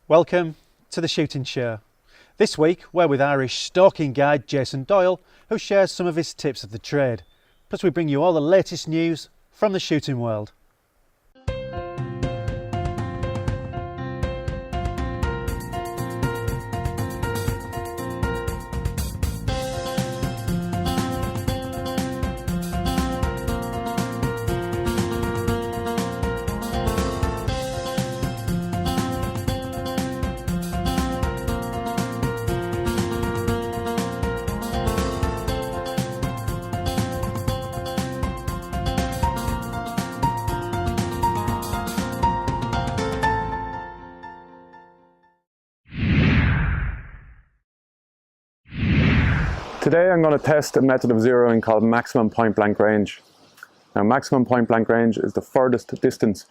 Welcome to The Shooting Show. This week we're with Irish stalking guide Jason Doyle, who shares some of his tips of the trade. Plus we bring you all the latest news from the shooting world. Today I'm going to test a method of zeroing called maximum point blank range. Now maximum point blank range is the furthest distance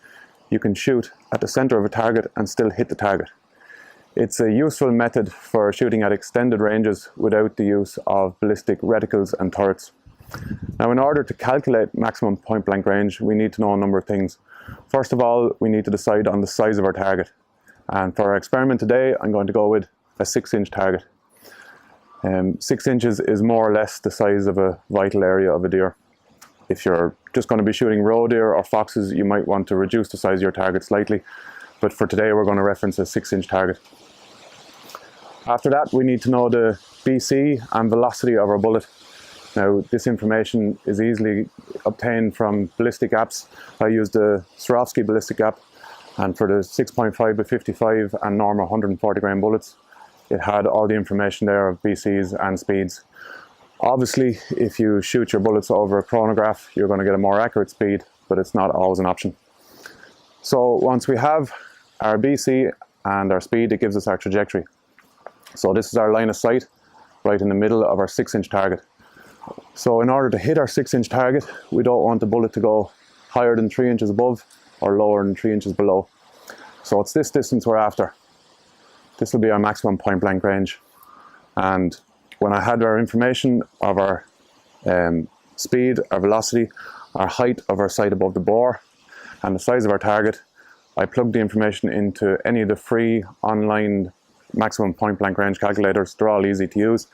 you can shoot at the center of a target and still hit the target. It's a useful method for shooting at extended ranges without the use of ballistic reticles and turrets. Now in order to calculate maximum point blank range we need to know a number of things. First of all, we need to decide on the size of our target, and for our experiment today I'm going to go with a 6-inch target. 6 inches is more or less the size of a vital area of a deer. If you're just going to be shooting roe deer or foxes, you might want to reduce the size of your target slightly, but for today we're going to reference a 6-inch target. After that we need to know the BC and velocity of our bullet. Now this information is easily obtained from ballistic apps. I use the Swarovski ballistic app, and for the 6.5 by 55 and normal 140 grain bullets, it had all the information there of BCs and speeds. Obviously, if you shoot your bullets over a chronograph, you're going to get a more accurate speed, but it's not always an option. So once we have our BC and our speed, it gives us our trajectory. So this is our line of sight, right in the middle of our 6-inch target. So in order to hit our 6-inch target, we don't want the bullet to go higher than 3 inches above or lower than 3 inches below. So it's this distance we're after. This will be our maximum point blank range. And when I had our information of our speed, our velocity, our height of our sight above the bore, and the size of our target, I plugged the information into any of the free online maximum point blank range calculators. They're all easy to use.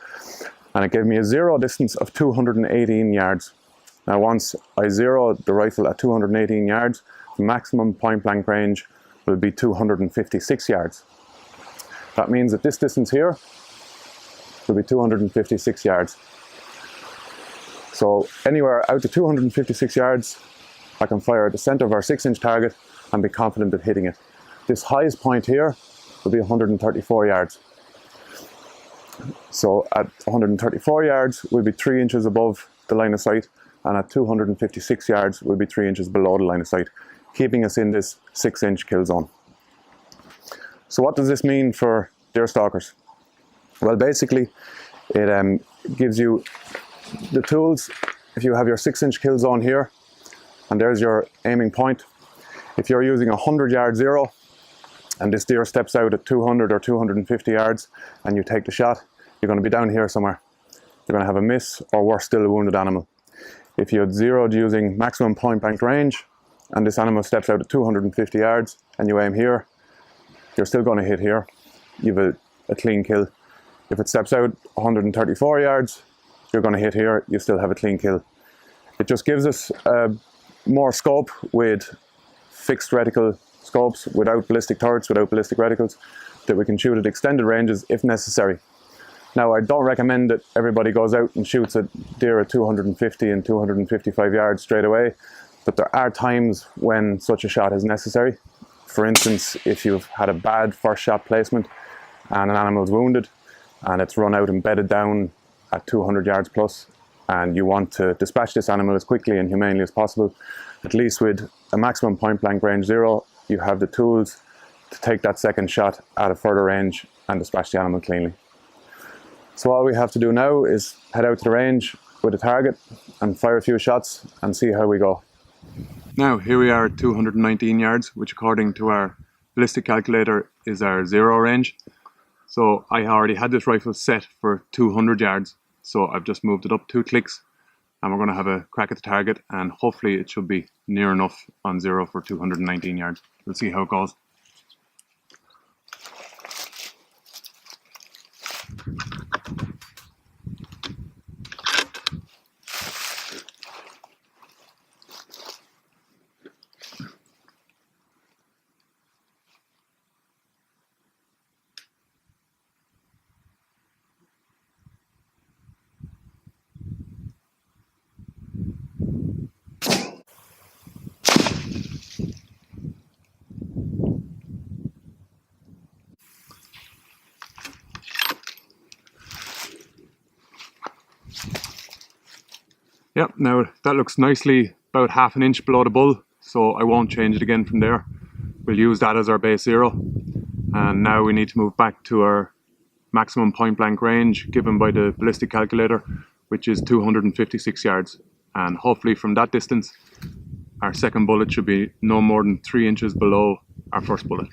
And it gave me a zero distance of 218 yards. Now once I zeroed the rifle at 218 yards, the maximum point blank range will be 256 yards. That means that this distance here will be 256 yards. So anywhere out to 256 yards, I can fire at the center of our 6-inch target and be confident of hitting it. This highest point here will be 134 yards. So at 134 yards, we'll be 3 inches above the line of sight, and at 256 yards, we'll be 3 inches below the line of sight, keeping us in this 6-inch kill zone. So what does this mean for deer stalkers? Well, basically it gives you the tools. If you have your 6-inch kill zone here and there's your aiming point, if you're using a 100-yard zero and this deer steps out at 200 or 250 yards and you take the shot, you're going to be down here somewhere. You're going to have a miss, or worse still, a wounded animal. If you had zeroed using maximum point blank range and this animal steps out at 250 yards and you aim here, you're still going to hit here. You have a clean kill. If it steps out 134 yards, you're going to hit here. You still have a clean kill. It just gives us more scope with fixed reticle scopes, without ballistic turrets, without ballistic reticles, that we can shoot at extended ranges if necessary. Now, I don't recommend that everybody goes out and shoots a deer at 250 and 255 yards straight away, but there are times when such a shot is necessary. For instance, if you've had a bad first shot placement and an animal's wounded and it's run out and bedded down at 200 yards plus, and you want to dispatch this animal as quickly and humanely as possible, at least with a maximum point blank range zero, you have the tools to take that second shot at a further range and dispatch the animal cleanly. So all we have to do now is head out to the range with a target and fire a few shots and see how we go. Now here we are at 219 yards, which according to our ballistic calculator is our zero range. So I already had this rifle set for 200 yards, so I've just moved it up 2 clicks and we're going to have a crack at the target, and hopefully it should be near enough on zero for 219 yards. We'll see how it goes. Yep, now that looks nicely about half an inch below the bull, so I won't change it again from there. We'll use that as our base zero. And now we need to move back to our maximum point blank range given by the ballistic calculator, which is 256 yards. And hopefully from that distance, our second bullet should be no more than 3 inches below our first bullet.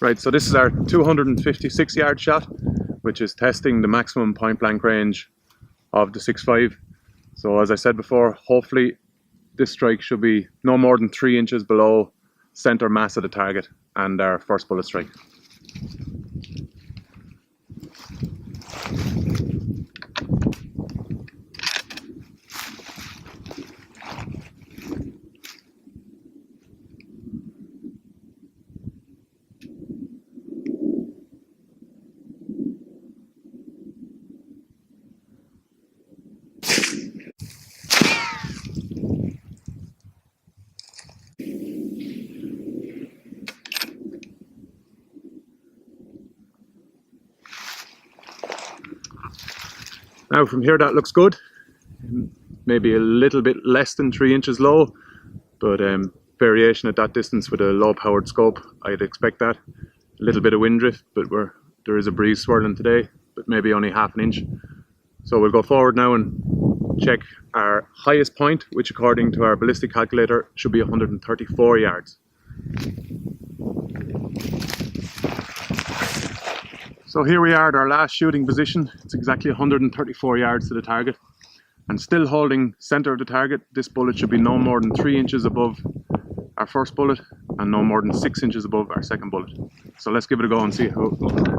Right, so this is our 256 yard shot, which is testing the maximum point blank range of the 6.5. So as I said before, hopefully this strike should be no more than 3 inches below center mass of the target and our first bullet strike. Now from here that looks good, maybe a little bit less than 3 inches low, but variation at that distance with a low powered scope, I'd expect that. A little bit of wind drift, but there is a breeze swirling today, but maybe only half an inch. So we'll go forward now and check our highest point, which according to our ballistic calculator should be 134 yards. So here we are at our last shooting position. It's exactly 134 yards to the target. And still holding center of the target, this bullet should be no more than 3 inches above our first bullet and no more than 6 inches above our second bullet. So let's give it a go and see how it goes.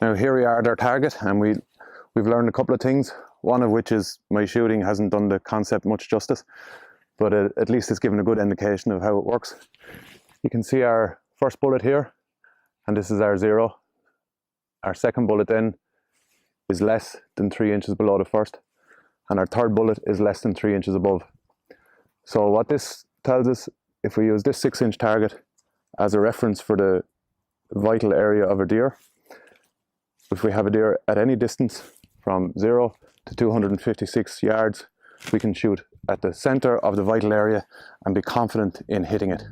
Now here we are at our target, and we've learned a couple of things, one of which is my shooting hasn't done the concept much justice, but at least it's given a good indication of how it works. You can see our first bullet here, and this is our zero. Our second bullet then is less than 3 inches below the first, and our third bullet is less than 3 inches above. So what this tells us, if we use this 6-inch target as a reference for the vital area of a deer, if we have a deer at any distance from 0 to 256 yards, we can shoot at the center of the vital area and be confident in hitting it.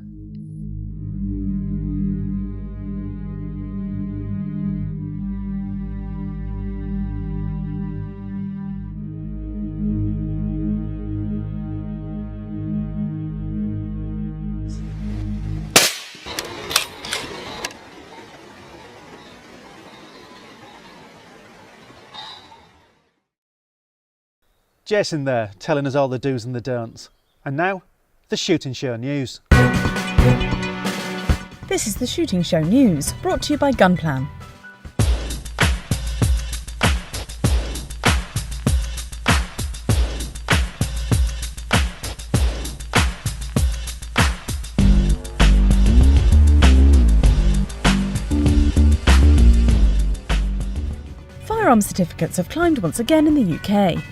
Jason there, telling us all the do's and the don'ts. And now, the Shooting Show news. This is the Shooting Show news, brought to you by Gunplan. Firearms certificates have climbed once again in the UK.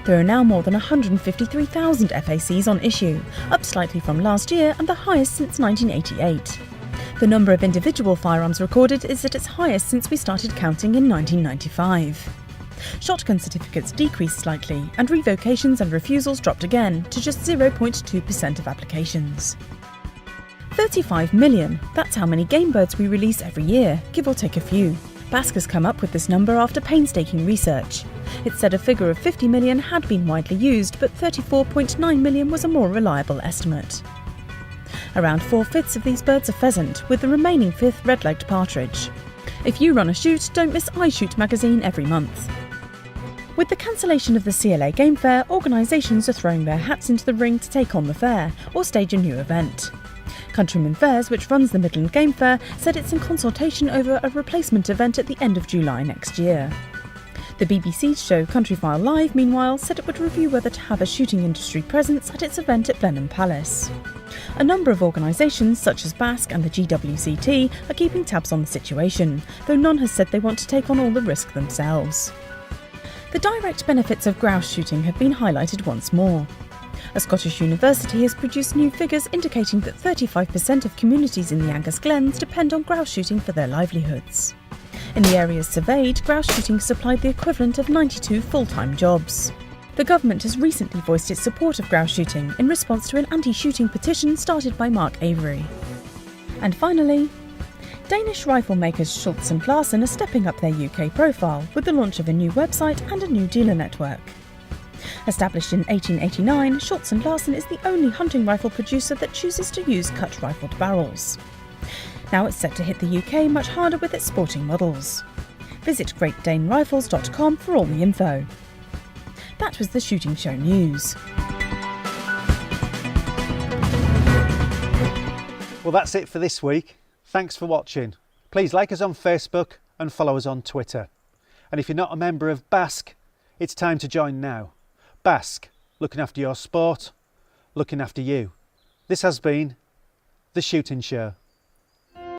There are now more than 153,000 FACs on issue, up slightly from last year and the highest since 1988. The number of individual firearms recorded is at its highest since we started counting in 1995. Shotgun certificates decreased slightly, and revocations and refusals dropped again to just 0.2% of applications. 35 million, that's how many game birds we release every year, give or take a few. BASC has come up with this number after painstaking research. It said a figure of 50 million had been widely used, but 34.9 million was a more reliable estimate. Around 4/5 of these birds are pheasant, with the remaining fifth red-legged partridge. If you run a shoot, don't miss iShoot magazine every month. With the cancellation of the CLA Game Fair, organisations are throwing their hats into the ring to take on the fair or stage a new event. Countryman Fairs, which runs the Midland Game Fair, said it's in consultation over a replacement event at the end of July next year. The BBC's show Countryfile Live, meanwhile, said it would review whether to have a shooting industry presence at its event at Blenheim Palace. A number of organisations, such as BASC and the GWCT, are keeping tabs on the situation, though none has said they want to take on all the risk themselves. The direct benefits of grouse shooting have been highlighted once more. A Scottish university has produced new figures indicating that 35% of communities in the Angus Glens depend on grouse shooting for their livelihoods. In the areas surveyed, grouse shooting supplied the equivalent of 92 full-time jobs. The government has recently voiced its support of grouse shooting in response to an anti-shooting petition started by Mark Avery. And finally, Danish rifle makers Schultz & Larsen are stepping up their UK profile with the launch of a new website and a new dealer network. Established in 1889, Schultz & Larsen is the only hunting rifle producer that chooses to use cut rifled barrels. Now it's set to hit the UK much harder with its sporting models. Visit GreatDaneRifles.com for all the info. That was the Shooting Show news. Well, that's it for this week. Thanks for watching. Please like us on Facebook and follow us on Twitter. And if you're not a member of BASC, it's time to join now. BASC, looking after your sport, looking after you. This has been The Shooting Show.